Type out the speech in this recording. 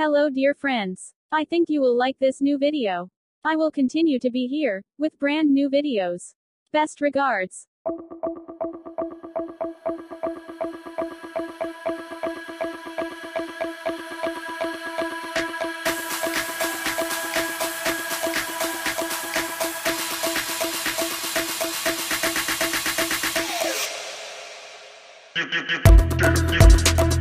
Hello dear friends. I think you will like this new video. I will continue to be here, with brand new videos. Best regards. You